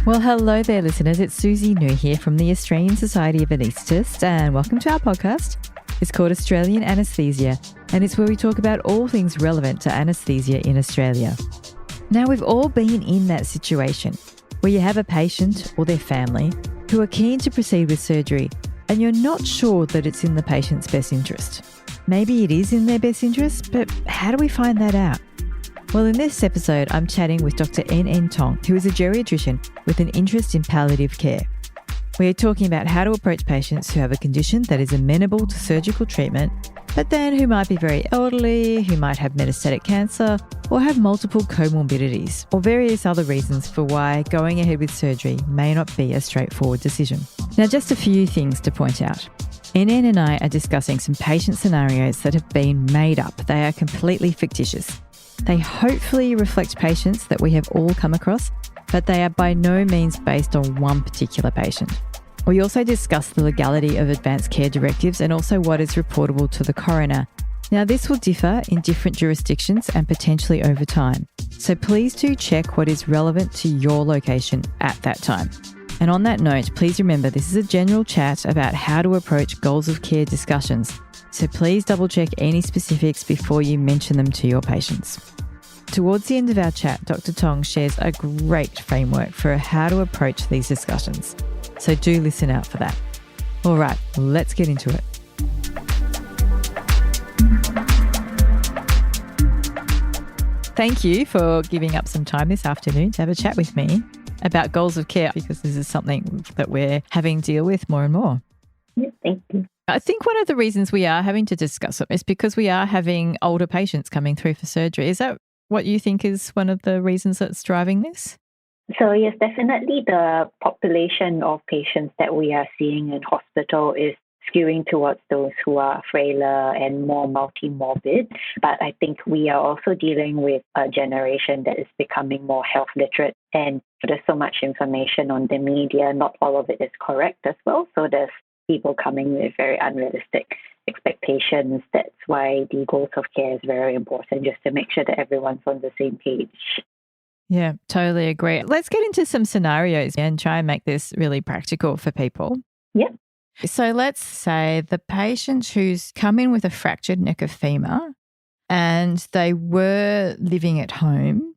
Well, hello there, listeners. It's Susie New here from the Australian Society of Anaesthetists, and welcome to our podcast. It's called Australian Anaesthesia, and it's where we talk about all things relevant to anaesthesia in Australia. Now, we've all been in that situation where you have a patient or their family who are keen to proceed with surgery, and you're not sure that it's in the patient's best interest. Maybe it is in their best interest, but how do we find that out? Well, in this episode, I'm chatting with Dr En'en Tong, who is a geriatrician with an interest in palliative care. We are talking about how to approach patients who have a condition that is amenable to surgical treatment, but then who might be very elderly, who might have metastatic cancer, or have multiple comorbidities, or various other reasons for why going ahead with surgery may not be a straightforward decision. Now, just a few things to point out. En'en and I are discussing some patient scenarios that have been made up. They are completely fictitious. They hopefully reflect patients that we have all come across, but they are by no means based on one particular patient. We also discuss the legality of advanced care directives and also what is reportable to the coroner. Now, this will differ in different jurisdictions and potentially over time, so please do check what is relevant to your location at that time. And on that note, please remember this is a general chat about how to approach goals of care discussions, so please double check any specifics before you mention them to your patients. Towards the end of our chat, Dr Tong shares a great framework for how to approach these discussions. So do listen out for that. All right, let's get into it. Thank you for giving up some time this afternoon to have a chat with me about goals of care, because this is something that we're having to deal with more and more. Yeah, thank you. I think one of the reasons we are having to discuss it is because we are having older patients coming through for surgery. Is that what you think is one of the reasons that's driving this? So yes, definitely the population of patients that we are seeing in hospital is skewing towards those who are frailer and more multi-morbid. But I think we are also dealing with a generation that is becoming more health literate, and there's so much information on the media. Not all of it is correct as well. So there's people coming with very unrealistic expectations. That's why the goals of care is very important, just to make sure that everyone's on the same page. Yeah, totally agree. Let's get into some scenarios and try and make this really practical for people. Yeah. So let's say the patient who's come in with a fractured neck of femur and they were living at home,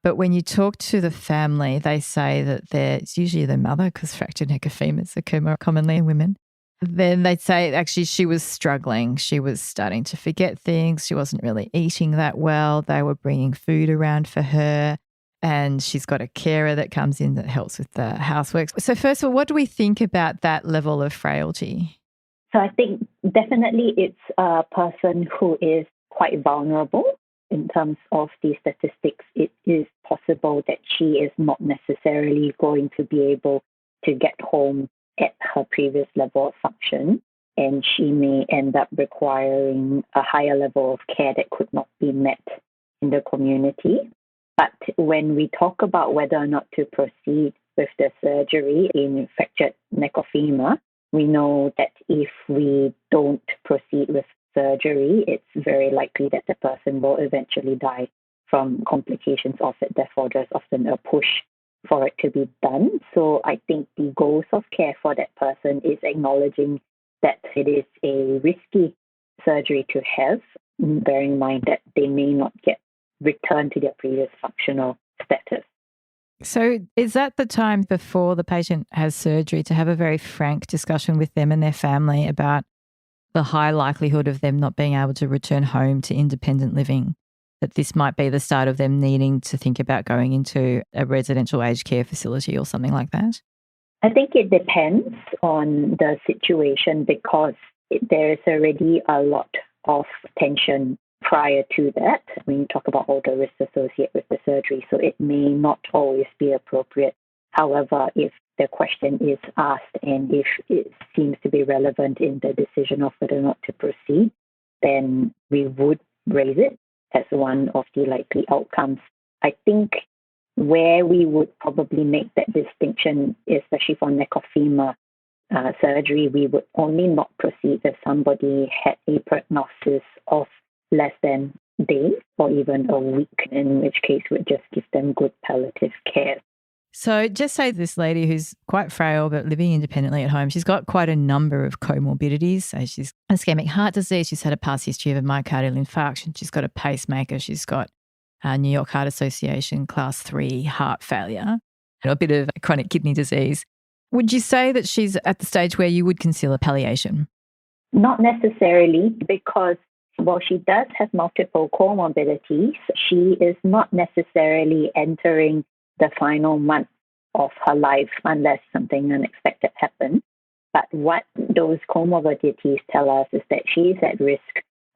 but when you talk to the family, they say that it's usually the mother, because fractured neck of femurs occur more commonly in women. Then they'd say actually she was struggling. She was starting to forget things. She wasn't really eating that well. They were bringing food around for her, and she's got a carer that comes in that helps with the housework. So first of all, what do we think about that level of frailty? So I think definitely it's a person who is quite vulnerable. In terms of the statistics, it is possible that she is not necessarily going to be able to get home at her previous level of function, and she may end up requiring a higher level of care that could not be met in the community. But when we talk about whether or not to proceed with the surgery in fractured neck of femur, we know that if we don't proceed with surgery, it's very likely that the person will eventually die from complications of it. Therefore, there's often a push for it to be done. So I think the goals of care for that person is acknowledging that it is a risky surgery to have, bearing in mind that they may not get returned to their previous functional status. So is that the time before the patient has surgery to have a very frank discussion with them and their family about the high likelihood of them not being able to return home to independent living, that this might be the start of them needing to think about going into a residential aged care facility or something like that? I think it depends on the situation, because there is already a lot of tension prior to that when you talk about all the risks associated with the surgery. So it may not always be appropriate. However, if the question is asked and if it seems to be relevant in the decision of whether or not to proceed, then we would raise it as one of the likely outcomes. I think where we would probably make that distinction, especially for neck of femur surgery, we would only not proceed if somebody had a prognosis of less than days or even a week, in which case we'd just give them good palliative care. So just say this lady who's quite frail but living independently at home, she's got quite a number of comorbidities. So she's ischemic heart disease, she's had a past history of a myocardial infarction, she's got a pacemaker, she's got New York Heart Association class 3 heart failure, and a bit of chronic kidney disease. Would you say that she's at the stage where you would consider palliation? Not necessarily, because while she does have multiple comorbidities, she is not necessarily entering the final month of her life unless something unexpected happens. But what those comorbidities tell us is that she is at risk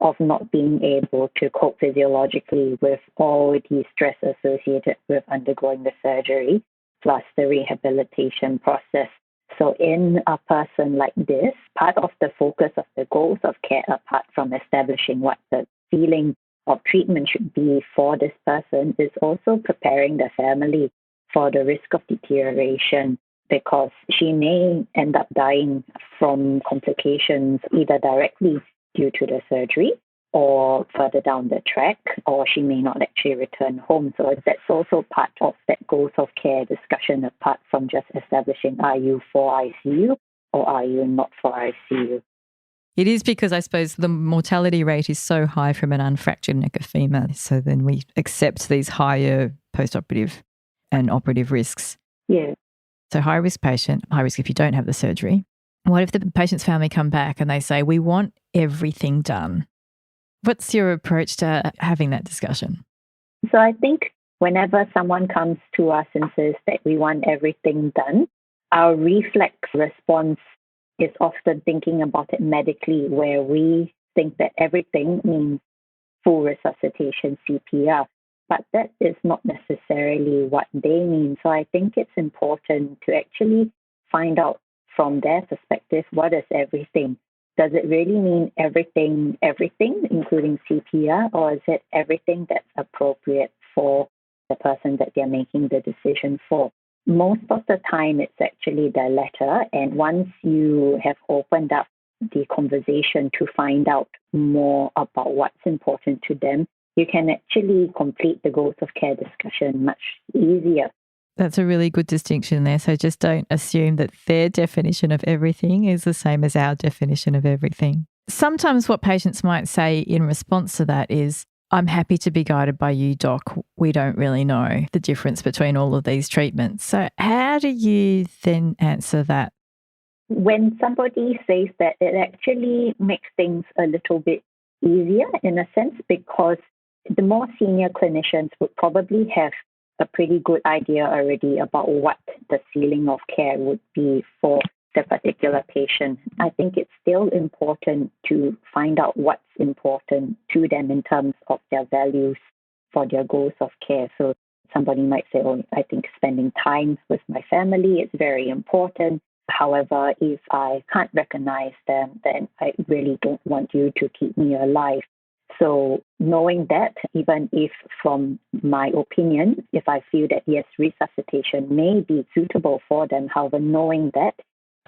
of not being able to cope physiologically with all the stress associated with undergoing the surgery, plus the rehabilitation process. So in a person like this, part of the focus of the goals of care, apart from establishing what the ceiling of treatment should be for this person, is also preparing the family for the risk of deterioration, because she may end up dying from complications either directly due to the surgery or further down the track, or she may not actually return home. So that's also part of that goals of care discussion, apart from just establishing, are you for ICU or are you not for ICU? It is, because I suppose the mortality rate is so high from an unfractured neck of femur. So then we accept these higher post-operative and operative risks. Yeah. So high risk patient, high risk if you don't have the surgery. What if the patient's family come back and they say, we want everything done? What's your approach to having that discussion? So I think whenever someone comes to us and says that we want everything done, our reflex response is often thinking about it medically, where we think that everything means full resuscitation, CPR. But that is not necessarily what they mean. So I think it's important to actually find out from their perspective, what is everything? Does it really mean everything, including CPR, or is it everything that's appropriate for the person that they're making the decision for? Most of the time, it's actually the latter. And once you have opened up the conversation to find out more about what's important to them, you can actually complete the goals of care discussion much easier. That's a really good distinction there. So just don't assume that their definition of everything is the same as our definition of everything. Sometimes what patients might say in response to that is, I'm happy to be guided by you, doc. We don't really know the difference between all of these treatments. So how do you then answer that? When somebody says that, it actually makes things a little bit easier in a sense, because the more senior clinicians would probably have a pretty good idea already about what the ceiling of care would be for the particular patient. I think it's still important to find out what's important to them in terms of their values for their goals of care. So somebody might say, oh, I think spending time with my family is very important. However, if I can't recognize them, then I really don't want you to keep me alive. So knowing that, even if from my opinion, if I feel that yes, resuscitation may be suitable for them, however, knowing that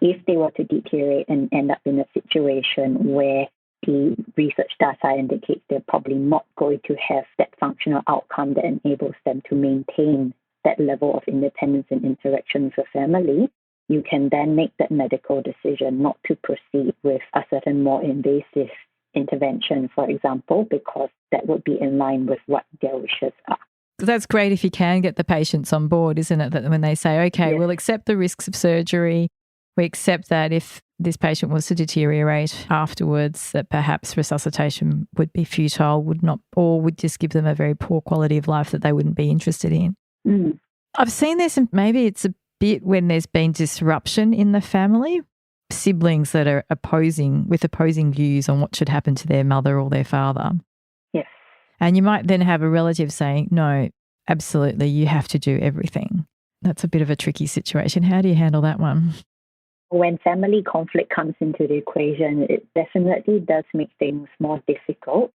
if they were to deteriorate and end up in a situation where the research data indicates they're probably not going to have that functional outcome that enables them to maintain that level of independence and interaction with the family, you can then make that medical decision not to proceed with a certain more invasive intervention, for example, because that would be in line with what their wishes are. That's great if you can get the patients on board, isn't it? That when they say, okay, Yes. We'll accept the risks of surgery. We accept that if this patient was to deteriorate afterwards, that perhaps resuscitation would be futile, would not, or would just give them a very poor quality of life that they wouldn't be interested in. Mm. I've seen this, and maybe it's a bit when there's been disruption in the family, siblings that are opposing views on what should happen to their mother or their father. Yes. And you might then have a relative saying, no, absolutely, you have to do everything. That's a bit of a tricky situation. How do you handle that one? When family conflict comes into the equation, it definitely does make things more difficult.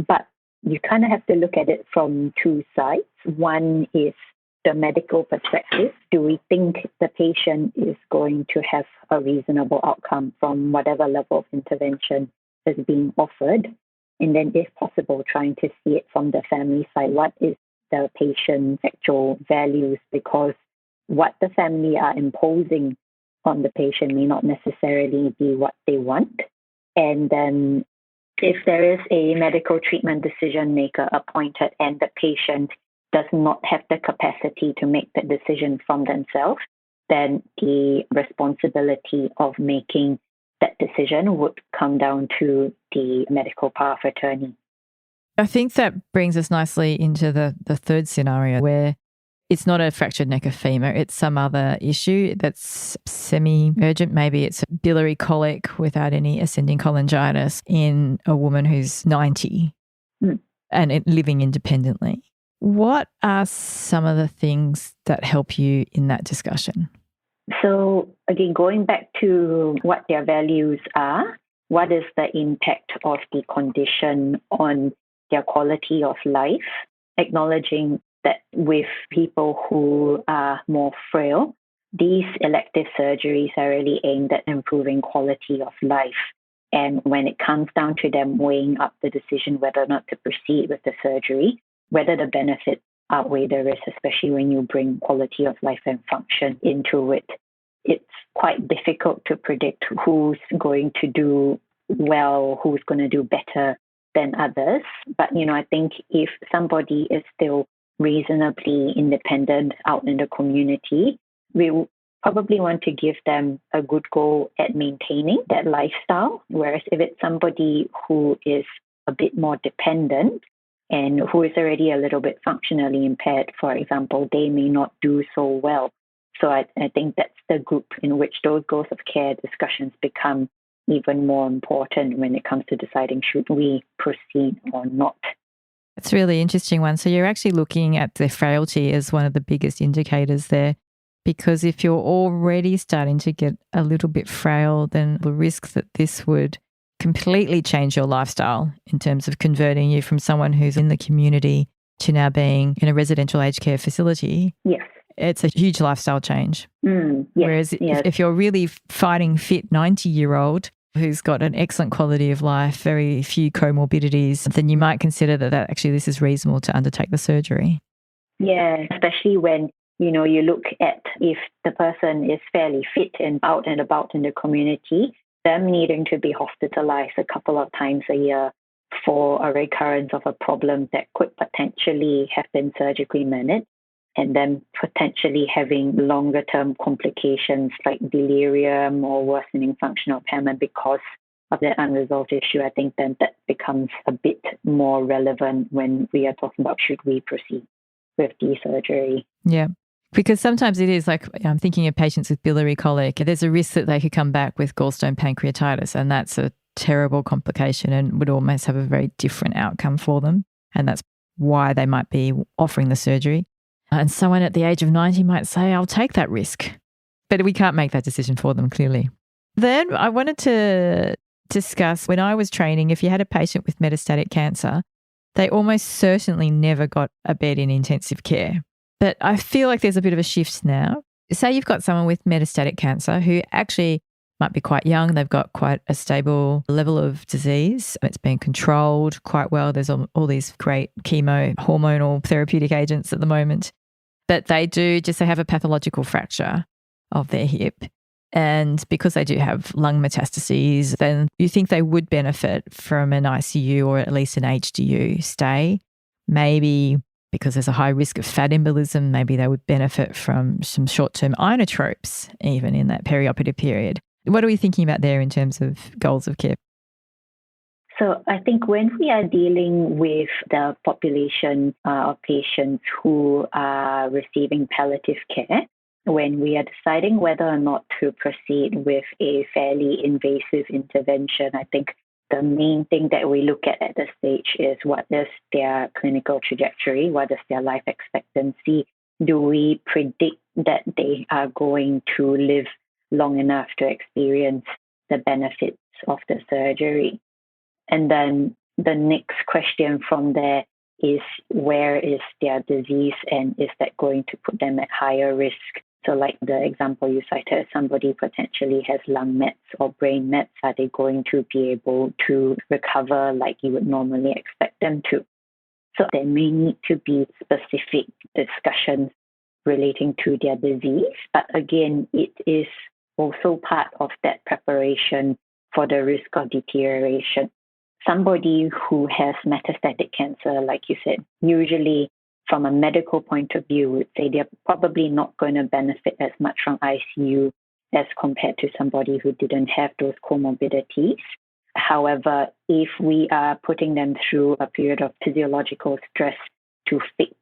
But you kind of have to look at it from two sides. One is the medical perspective. Do we think the patient is going to have a reasonable outcome from whatever level of intervention is being offered? And then, if possible, trying to see it from the family side. What is the patient's actual values? Because what the family are imposing on the patient may not necessarily be what they want. And then if there is a medical treatment decision maker appointed and the patient does not have the capacity to make that decision from themselves, then the responsibility of making that decision would come down to the medical power of attorney. I think that brings us nicely into the third scenario where it's not a fractured neck or femur, it's some other issue that's semi-urgent. Maybe it's a biliary colic without any ascending cholangitis in a woman who's 90 and living independently. What are some of the things that help you in that discussion? So again, going back to what their values are, what is the impact of the condition on their quality of life, acknowledging that with people who are more frail, these elective surgeries are really aimed at improving quality of life. And when it comes down to them weighing up the decision whether or not to proceed with the surgery, whether the benefits outweigh the risk, especially when you bring quality of life and function into it, it's quite difficult to predict who's going to do well, who's going to do better than others. But, I think if somebody is still reasonably independent out in the community, we probably want to give them a good go at maintaining that lifestyle. Whereas if it's somebody who is a bit more dependent and who is already a little bit functionally impaired, for example, they may not do so well. So I think that's the group in which those goals of care discussions become even more important when it comes to deciding should we proceed or not. It's a really interesting one. So you're actually looking at the frailty as one of the biggest indicators there, because if you're already starting to get a little bit frail, then the risk that this would completely change your lifestyle in terms of converting you from someone who's in the community to now being in a residential aged care facility. Yes. It's a huge lifestyle change. Yes, Whereas if you're really fighting fit 90-year-old who's got an excellent quality of life, very few comorbidities, then you might consider that actually this is reasonable to undertake the surgery. Yeah, especially when, you look at if the person is fairly fit and out and about in the community, them needing to be hospitalized a couple of times a year for a recurrence of a problem that could potentially have been surgically managed, and then potentially having longer-term complications like delirium or worsening functional impairment because of that unresolved issue, I think then that becomes a bit more relevant when we are talking about should we proceed with the surgery. Yeah, because sometimes it is like I'm thinking of patients with biliary colic. There's a risk that they could come back with gallstone pancreatitis, and that's a terrible complication and would almost have a very different outcome for them. And that's why they might be offering the surgery. And someone at the age of 90 might say, I'll take that risk. But we can't make that decision for them, clearly. Then I wanted to discuss, when I was training, if you had a patient with metastatic cancer, they almost certainly never got a bed in intensive care. But I feel like there's a bit of a shift now. Say you've got someone with metastatic cancer who actually might be quite young. They've got quite a stable level of disease. It's been controlled quite well. There's all these great chemo, hormonal therapeutic agents at the moment. But they have a pathological fracture of their hip. And because they do have lung metastases, then you think they would benefit from an ICU or at least an HDU stay. Maybe because there's a high risk of fat embolism, maybe they would benefit from some short-term inotropes even in that perioperative period. What are we thinking about there in terms of goals of care? So I think when we are dealing with the population of patients who are receiving palliative care, when we are deciding whether or not to proceed with a fairly invasive intervention, I think the main thing that we look at this stage is what is their clinical trajectory, what is their life expectancy? Do we predict that they are going to live long enough to experience the benefits of the surgery? And then the next question from there is, where is their disease and is that going to put them at higher risk? So like the example you cited, somebody potentially has lung mets or brain mets. Are they going to be able to recover like you would normally expect them to? So there may need to be specific discussions relating to their disease. But again, it is also part of that preparation for the risk of deterioration. Somebody who has metastatic cancer, like you said, usually from a medical point of view, would say they're probably not going to benefit as much from ICU as compared to somebody who didn't have those comorbidities. However, if we are putting them through a period of physiological stress to fix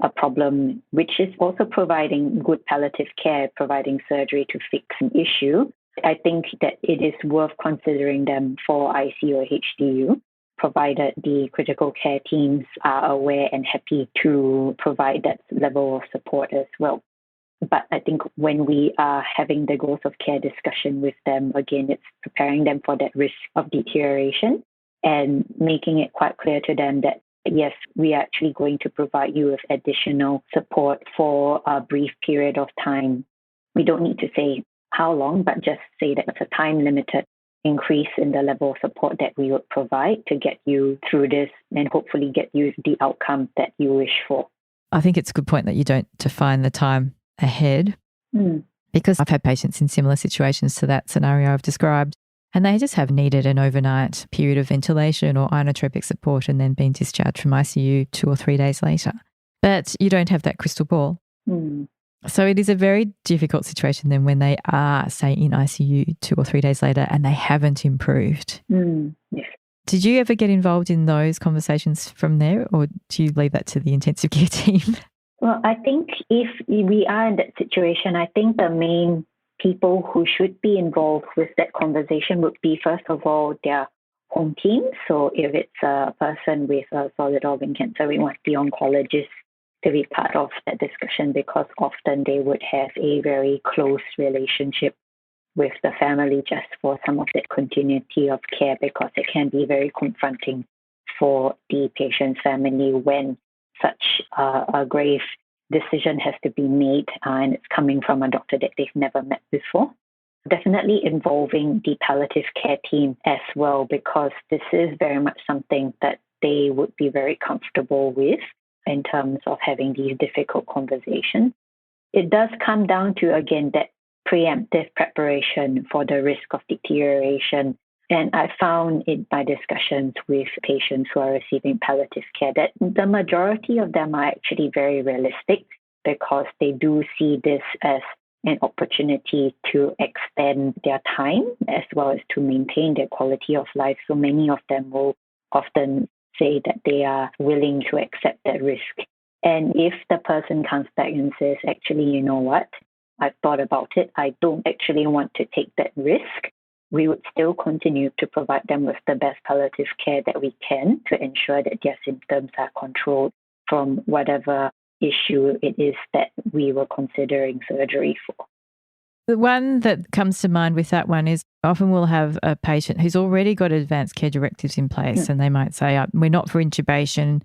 a problem, which is also providing good palliative care, providing surgery to fix an issue, I think that it is worth considering them for ICU or HDU, provided the critical care teams are aware and happy to provide that level of support as well. But I think when we are having the goals of care discussion with them, again, it's preparing them for that risk of deterioration and making it quite clear to them that, yes, we are actually going to provide you with additional support for a brief period of time. We don't need to say how long, but just say that it's a time-limited increase in the level of support that we would provide to get you through this and hopefully get you the outcome that you wish for. I think it's a good point that you don't define the time ahead, because I've had patients in similar situations to that scenario I've described, and they just have needed an overnight period of ventilation or inotropic support and then been discharged from ICU 2 or 3 days later. But you don't have that crystal ball. So it is a very difficult situation then when they are, say, in ICU 2 or 3 days later and they haven't improved. Yes. Did you ever get involved in those conversations from there, or do you leave that to the intensive care team? Well, I think if we are in that situation, I think the main people who should be involved with that conversation would be, first of all, their home team. So if it's a person with a solid organ cancer, we want the oncologist to be part of that discussion, because often they would have a very close relationship with the family just for some of that continuity of care, because it can be very confronting for the patient's family when such a grave decision has to be made and it's coming from a doctor that they've never met before. Definitely involving the palliative care team as well, because this is very much something that they would be very comfortable with in terms of having these difficult conversations. It does come down to, again, that preemptive preparation for the risk of deterioration. And I found in my discussions with patients who are receiving palliative care that the majority of them are actually very realistic, because they do see this as an opportunity to extend their time as well as to maintain their quality of life. So many of them will often say that they are willing to accept that risk. And if the person comes back and says, actually, you know what, I've thought about it, I don't actually want to take that risk, we would still continue to provide them with the best palliative care that we can to ensure that their symptoms are controlled from whatever issue it is that we were considering surgery for. The one that comes to mind with that one is often we'll have a patient who's already got advanced care directives in place, and they might say, we're not for intubation,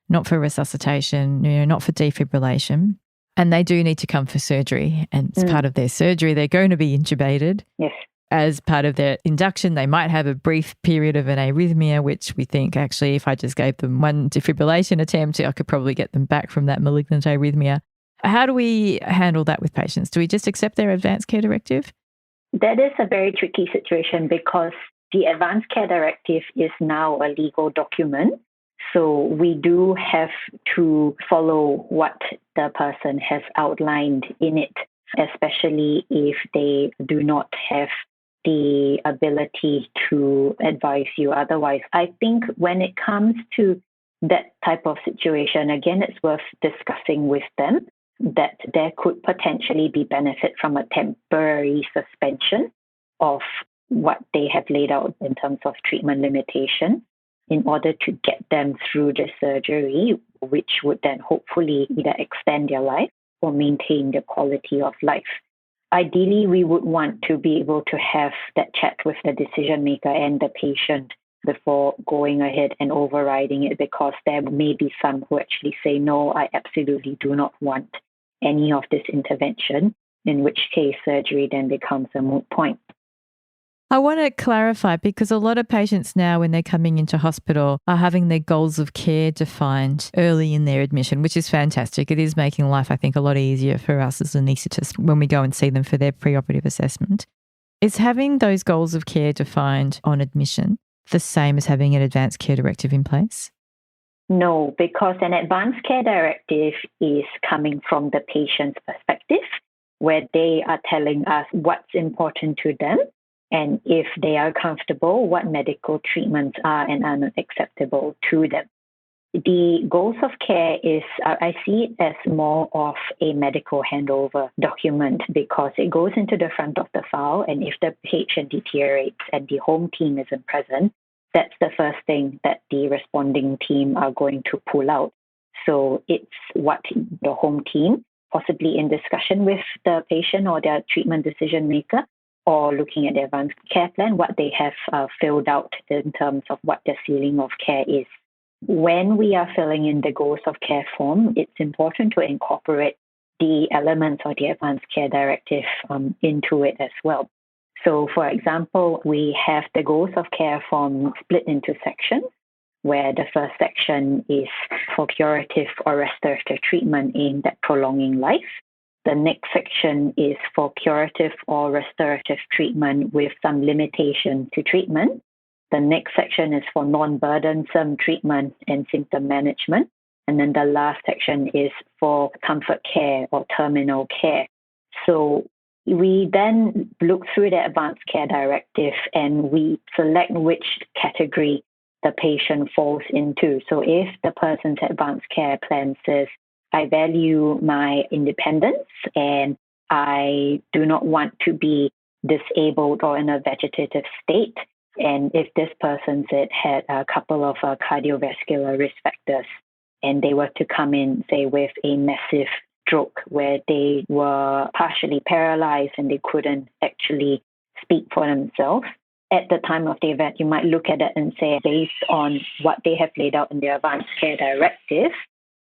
not for resuscitation, not for defibrillation, and they do need to come for surgery. And as part of their surgery, they're going to be intubated. Yes. As part of their induction, they might have a brief period of an arrhythmia, which we think actually if I just gave them one defibrillation attempt, I could probably get them back from that malignant arrhythmia. How do we handle that with patients? Do we just accept their advanced care directive? That is a very tricky situation, because the advanced care directive is now a legal document. So we do have to follow what the person has outlined in it, especially if they do not have the ability to advise you otherwise. I think when it comes to that type of situation, again, it's worth discussing with them that there could potentially be benefit from a temporary suspension of what they have laid out in terms of treatment limitation in order to get them through the surgery, which would then hopefully either extend their life or maintain the quality of life. Ideally, we would want to be able to have that chat with the decision maker and the patient before going ahead and overriding it, because there may be some who actually say, no, I absolutely do not want any of this intervention, in which case surgery then becomes a moot point. I want to clarify because a lot of patients now, when they're coming into hospital, are having their goals of care defined early in their admission, which is fantastic. It is making life, I think, a lot easier for us as anaesthetists when we go and see them for their preoperative assessment. Is having those goals of care defined on admission the same as having an advanced care directive in place? No, because an advanced care directive is coming from the patient's perspective, where they are telling us what's important to them and if they are comfortable, what medical treatments are and are not acceptable to them. The goals of care is, I see it as more of a medical handover document because it goes into the front of the file, and if the patient deteriorates and the home team isn't present, that's the first thing that the responding team are going to pull out. So it's what the home team, possibly in discussion with the patient or their treatment decision maker, or looking at the advanced care plan, what they have filled out in terms of what the ceiling of care is. When we are filling in the goals of care form, it's important to incorporate the elements of the advanced care directive into it as well. So, for example, we have the goals of care form split into sections, where the first section is for curative or restorative treatment aimed at prolonging life. The next section is for curative or restorative treatment with some limitation to treatment. The next section is for non-burdensome treatment and symptom management. And then the last section is for comfort care or terminal care. So we then look through the advanced care directive and we select which category the patient falls into. So if the person's advanced care plan says, I value my independence and I do not want to be disabled or in a vegetative state, and if this person had a couple of cardiovascular risk factors and they were to come in, say, with a massive stroke where they were partially paralyzed and they couldn't actually speak for themselves, at the time of the event, you might look at it and say, based on what they have laid out in their advanced care directive,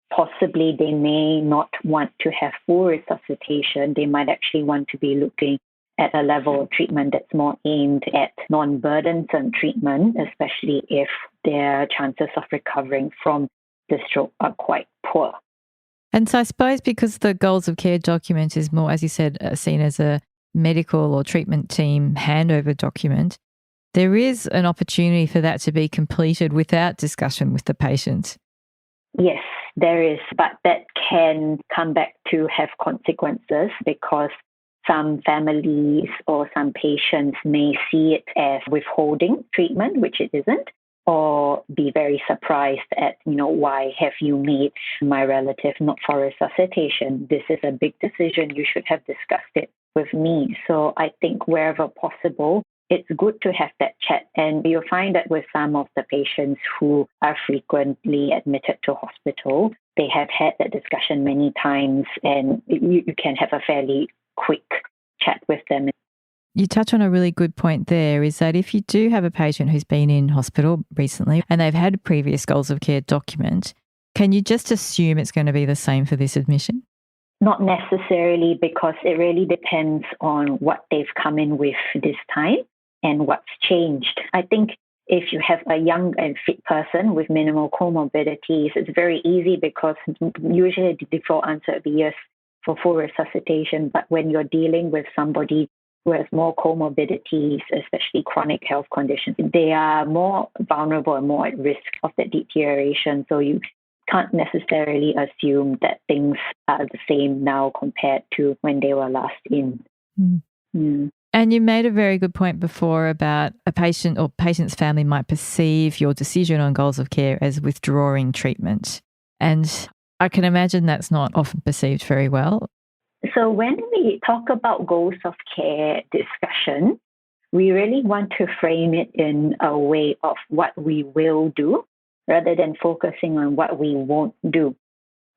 possibly they may not want to have full resuscitation. They might actually want to be looking at a level of treatment that's more aimed at non-burdensome treatment, especially if their chances of recovering from the stroke are quite poor. And so I suppose because the goals of care document is more, as you said, seen as a medical or treatment team handover document, there is an opportunity for that to be completed without discussion with the patient. Yes, there is, but that can come back to have consequences because some families or some patients may see it as withholding treatment, which it isn't, or be very surprised at, why have you made my relative not for resuscitation? This is a big decision. You should have discussed it with me. So I think wherever possible, it's good to have that chat. And you'll find that with some of the patients who are frequently admitted to hospital, they have had that discussion many times and you can have a fairly quick chat with them. You touch on a really good point there, is that if you do have a patient who's been in hospital recently and they've had a previous goals of care document, can you just assume it's going to be the same for this admission? Not necessarily, because it really depends on what they've come in with this time and what's changed. I think if you have a young and fit person with minimal comorbidities, it's very easy because usually the default answer would be yes for full resuscitation. But when you're dealing with somebody who has more comorbidities, especially chronic health conditions, they are more vulnerable and more at risk of that deterioration. So you can't necessarily assume that things are the same now compared to when they were last in. And you made a very good point before about a patient or patient's family might perceive your decision on goals of care as withdrawing treatment. And I can imagine that's not often perceived very well. So when we talk about goals of care discussion, we really want to frame it in a way of what we will do rather than focusing on what we won't do.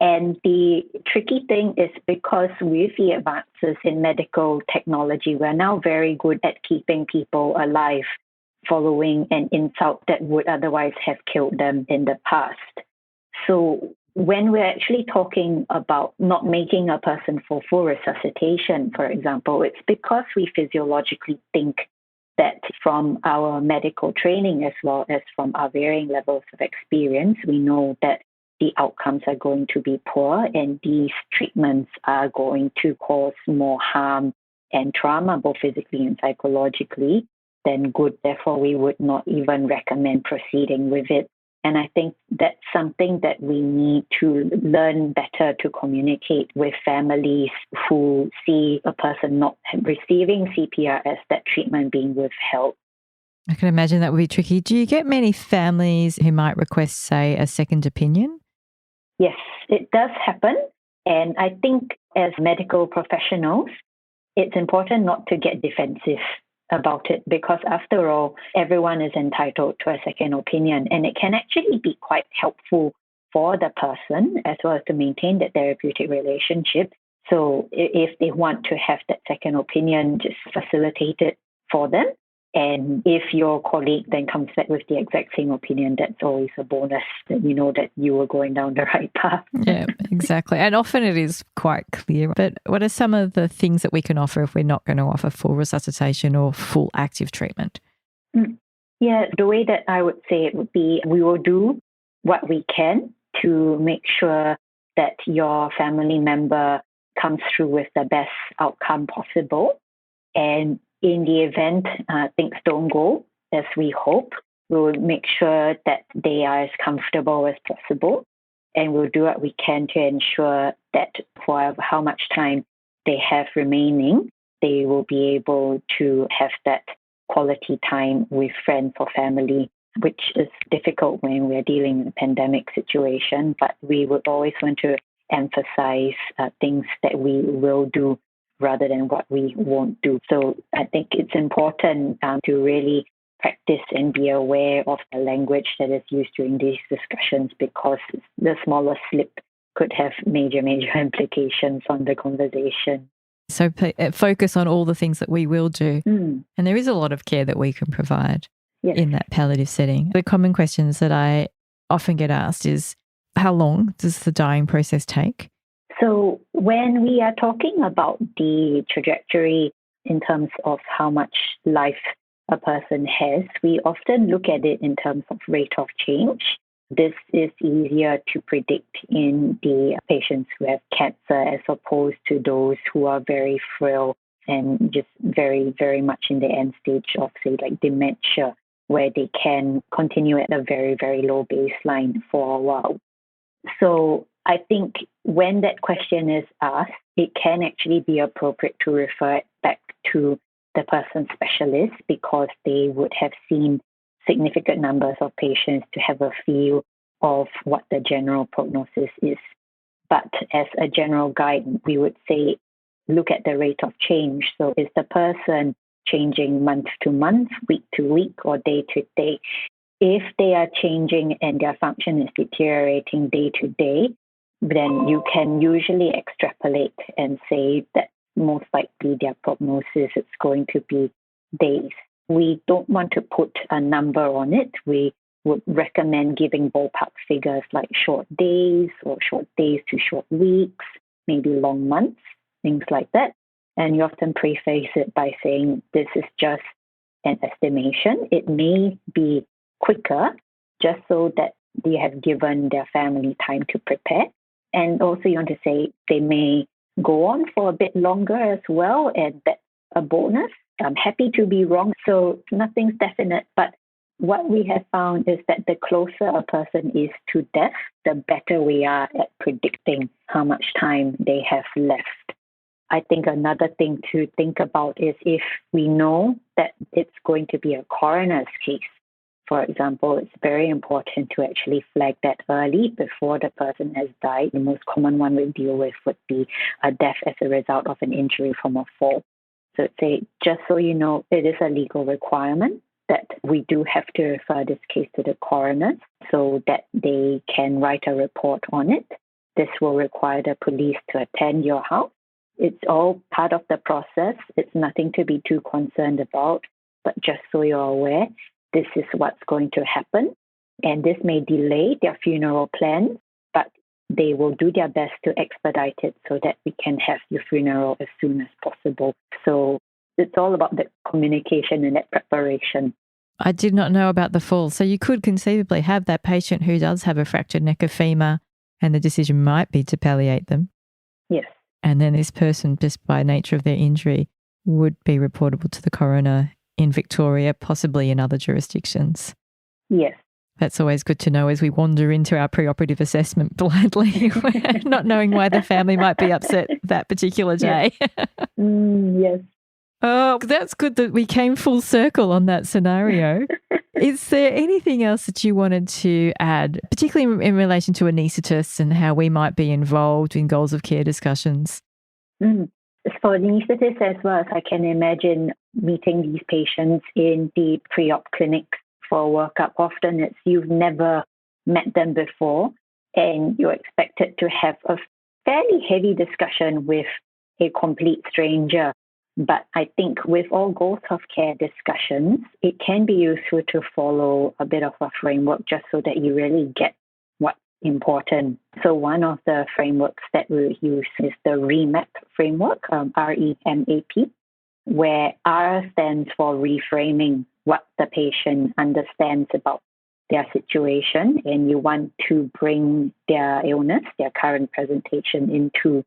And the tricky thing is because with the advances in medical technology, we're now very good at keeping people alive following an insult that would otherwise have killed them in the past. So when we're actually talking about not making a person for full resuscitation, for example, it's because we physiologically think that from our medical training as well as from our varying levels of experience, we know that the outcomes are going to be poor and these treatments are going to cause more harm and trauma, both physically and psychologically, than good. Therefore, we would not even recommend proceeding with it. And I think that's something that we need to learn better to communicate with families who see a person not receiving CPR as that treatment being withheld. I can imagine that would be tricky. Do you get many families who might request, say, a second opinion? Yes, it does happen. And I think as medical professionals, it's important not to get defensive about it because after all, everyone is entitled to a second opinion and it can actually be quite helpful for the person as well as to maintain that therapeutic relationship. So if they want to have that second opinion, just facilitate it for them. And if your colleague then comes back with the exact same opinion, that's always a bonus that you know that you were going down the right path. Yeah, exactly. And often it is quite clear. But what are some of the things that we can offer if we're not going to offer full resuscitation or full active treatment? Yeah, the way that I would say it would be we will do what we can to make sure that your family member comes through with the best outcome possible. And in the event things don't go as we hope, we will make sure that they are as comfortable as possible. And we'll do what we can to ensure that for how much time they have remaining, they will be able to have that quality time with friends or family, which is difficult when we're dealing in a pandemic situation. But we would always want to emphasize things that we will do rather than what we won't do. So I think it's important to really practice and be aware of the language that is used during these discussions because the smallest slip could have major implications on the conversation. So focus on all the things that we will do. And there is a lot of care that we can provide in that palliative setting. The common questions that I often get asked is, how long does the dying process take? So when we are talking about the trajectory in terms of how much life a person has, we often look at it in terms of rate of change. This is easier to predict in the patients who have cancer as opposed to those who are very frail and just very, very much in the end stage of, say, like dementia, where they can continue at a very, very low baseline for a while. So I think when that question is asked, it can actually be appropriate to refer it back to the person's specialist because they would have seen significant numbers of patients to have a feel of what the general prognosis is. But as a general guide, we would say, look at the rate of change. So is the person changing month to month, week to week, or day to day? If they are changing and their function is deteriorating day to day, then you can usually extrapolate and say that most likely their prognosis is going to be days. We don't want to put a number on it. We would recommend giving ballpark figures like short days or short days to short weeks, maybe long months, things like that. And you often preface it by saying this is just an estimation. It may be quicker just so that they have given their family time to prepare. And also you want to say they may go on for a bit longer as well, and that's a bonus. I'm happy to be wrong, so nothing's definite. But what we have found is that the closer a person is to death, the better we are at predicting how much time they have left. I think another thing to think about is if we know that it's going to be a coroner's case, for example, it's very important to actually flag that early before the person has died. The most common one we deal with would be a death as a result of an injury from a fall. So say, just so you know, it is a legal requirement that we do have to refer this case to the coroner so that they can write a report on it. This will require the police to attend your house. It's all part of the process. It's nothing to be too concerned about, but just so you're aware, this is what's going to happen. And this may delay their funeral plan, but they will do their best to expedite it so that we can have your funeral as soon as possible. So it's all about the communication and that preparation. I did not know about the fall. So you could conceivably have that patient who does have a fractured neck of femur and the decision might be to palliate them. Yes. And then this person, just by nature of their injury, would be reportable to the coroner in Victoria, possibly in other jurisdictions. Yes. That's always good to know as we wander into our preoperative assessment blindly, not knowing why the family might be upset that particular day. Yes. Oh, that's good that we came full circle on that scenario. Is there anything else that you wanted to add, particularly in relation to anaesthetists and how we might be involved in goals of care discussions? For anaesthetists as well, as I can imagine meeting these patients in the pre-op clinic for a workup. Often it's you've never met them before and you're expected to have a fairly heavy discussion with a complete stranger. But I think with all goals of care discussions, it can be useful to follow a bit of a framework just so that you really get what's important. So one of the frameworks that we use is the REMAP framework, REMAP, where R stands for reframing what the patient understands about their situation, and you want to bring their illness, their current presentation, into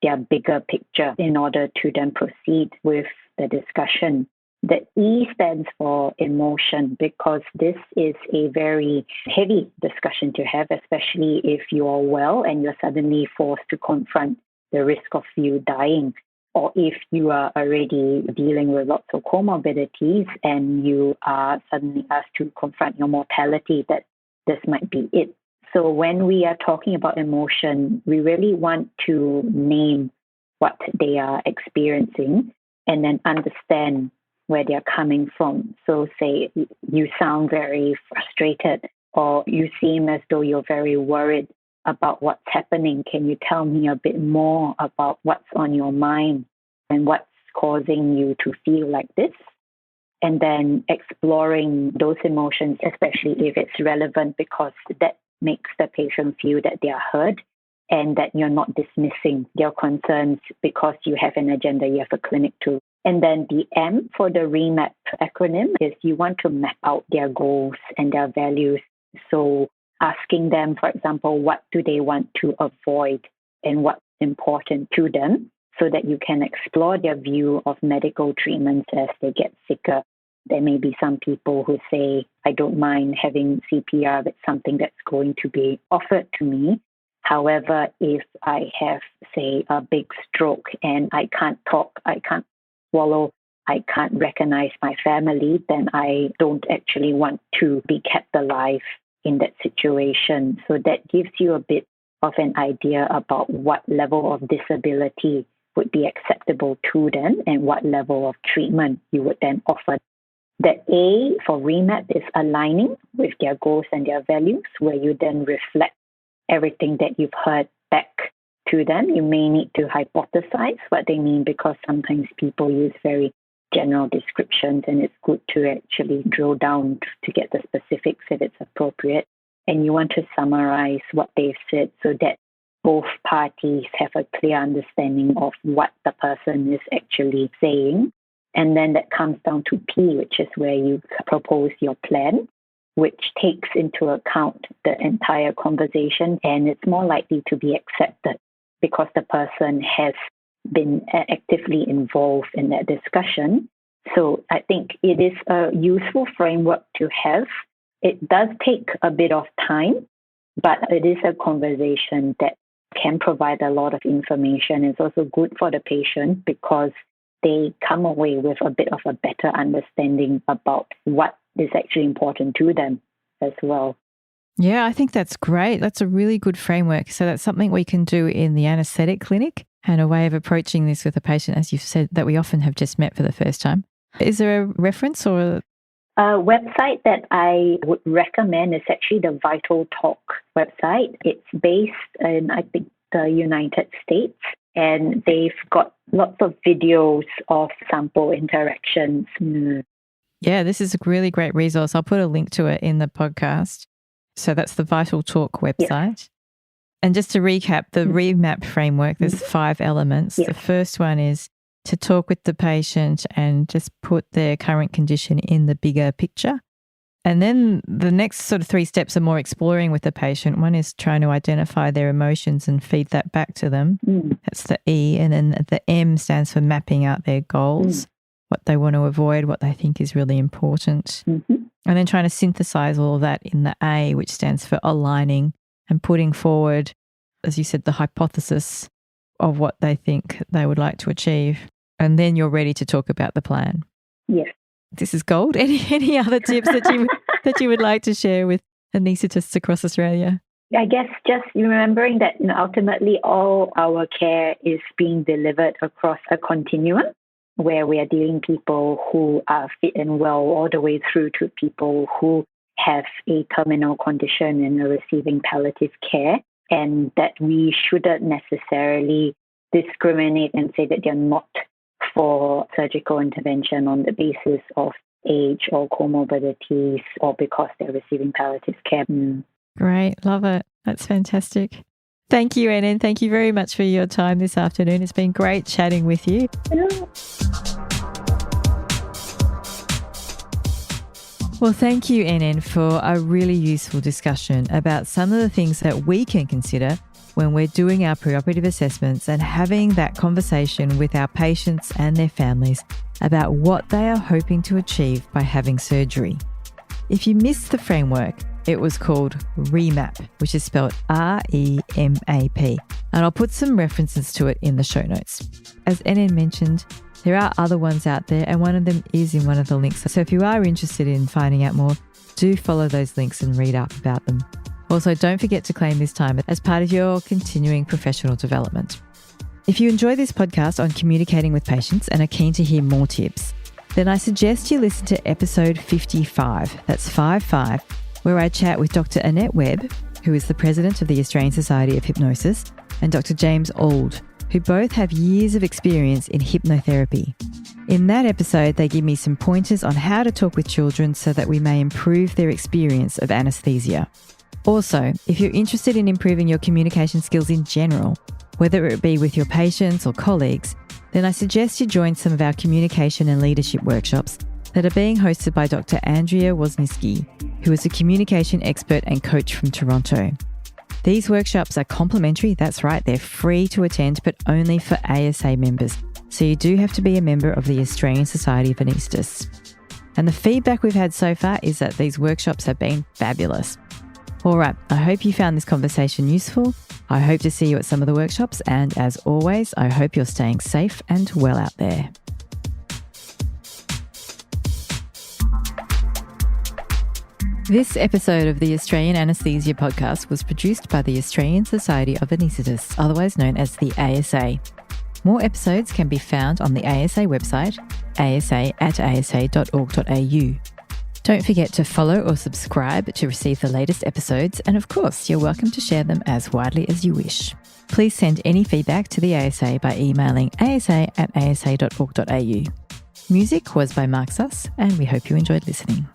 their bigger picture in order to then proceed with the discussion. The E stands for emotion, because this is a very heavy discussion to have, especially if you are well and you're suddenly forced to confront the risk of you dying, or if you are already dealing with lots of comorbidities and you are suddenly asked to confront your mortality, that this might be it. So when we are talking about emotion, we really want to name what they are experiencing and then understand where they're coming from. So say you sound very frustrated or you seem as though you're very worried about what's happening. Can you tell me a bit more about what's on your mind and what's causing you to feel like this? And then exploring those emotions, especially if it's relevant, because that makes the patient feel that they are heard and that you're not dismissing their concerns because you have an agenda, you have a clinic too. And then the M for the REMAP acronym is you want to map out their goals and their values. So asking them, for example, what do they want to avoid and what's important to them, so that you can explore their view of medical treatments as they get sicker. There may be some people who say, I don't mind having CPR, but something that's going to be offered to me. However, if I have, say, a big stroke and I can't talk, I can't swallow, I can't recognize my family, then I don't actually want to be kept alive in that situation. So that gives you a bit of an idea about what level of disability would be acceptable to them and what level of treatment you would then offer. The A for REMAP is aligning with their goals and their values, where you then reflect everything that you've heard back to them. You may need to hypothesize what they mean, because sometimes people use very general descriptions, and it's good to actually drill down to get the specifics if it's appropriate. And you want to summarize what they've said so that both parties have a clear understanding of what the person is actually saying. And then that comes down to P, which is where you propose your plan, which takes into account the entire conversation, and it's more likely to be accepted because the person has been actively involved in that discussion. So I think it is a useful framework to have. It does take a bit of time, but it is a conversation that can provide a lot of information. It's also good for the patient because they come away with a bit of a better understanding about what is actually important to them as well. Yeah, I think that's great. That's a really good framework. So that's something we can do in the anaesthetic clinic, and a way of approaching this with a patient, as you've said, that we often have just met for the first time. Is there a reference or a website that I would recommend is actually the Vital Talk website. It's based in, I think, the United States, and they've got lots of videos of sample interactions. Yeah, this is a really great resource. I'll put a link to it in the podcast. So that's the Vital Talk website. Yes. And just to recap, the REMAP framework, there's 5 elements. Yes. The first one is to talk with the patient and just put their current condition in the bigger picture. And then the next sort of 3 steps are more exploring with the patient. One is trying to identify their emotions and feed that back to them. That's the E. And then the M stands for mapping out their goals, what they want to avoid, what they think is really important. And then trying to synthesize all of that in the A, which stands for aligning and putting forward, as you said, the hypothesis of what they think they would like to achieve. And then you're ready to talk about the plan. Yes. This is gold. Any other tips that you would like to share with anaesthetists across Australia? I guess just remembering that ultimately all our care is being delivered across a continuum where we are dealing people who are fit and well all the way through to people who have a terminal condition and are receiving palliative care, and that we shouldn't necessarily discriminate and say that they're not for surgical intervention on the basis of age or comorbidities or because they're receiving palliative care. Great. Love it. That's fantastic. Thank you, En'en. Thank you very much for your time this afternoon. It's been great chatting with you. Well, thank you, En'en, for a really useful discussion about some of the things that we can consider when we're doing our preoperative assessments and having that conversation with our patients and their families about what they are hoping to achieve by having surgery. If you missed the framework, it was called REMAP, which is spelled REMAP, and I'll put some references to it in the show notes. As En'en mentioned, there are other ones out there, and one of them is in one of the links. So if you are interested in finding out more, do follow those links and read up about them. Also, don't forget to claim this time as part of your continuing professional development. If you enjoy this podcast on communicating with patients and are keen to hear more tips, then I suggest you listen to episode 55, that's 55, where I chat with Dr Annette Webb, who is the president of the Australian Society of Hypnosis, and Dr James Auld, who both have years of experience in hypnotherapy. In that episode, they give me some pointers on how to talk with children so that we may improve their experience of anaesthesia. Also, if you're interested in improving your communication skills in general, whether it be with your patients or colleagues, then I suggest you join some of our communication and leadership workshops that are being hosted by Dr. Andrea Wozniacki, who is a communication expert and coach from Toronto. These workshops are complimentary, that's right, they're free to attend, but only for ASA members. So you do have to be a member of the Australian Society of Anaesthetists. And the feedback we've had so far is that these workshops have been fabulous. All right, I hope you found this conversation useful. I hope to see you at some of the workshops, and as always, I hope you're staying safe and well out there. This episode of the Australian Anaesthesia Podcast was produced by the Australian Society of Anaesthetists, otherwise known as the ASA. More episodes can be found on the ASA website, asa@asa.org.au. Don't forget to follow or subscribe to receive the latest episodes, and of course, you're welcome to share them as widely as you wish. Please send any feedback to the ASA by emailing asa@asa.org.au. Music was by Mark Suss, and we hope you enjoyed listening.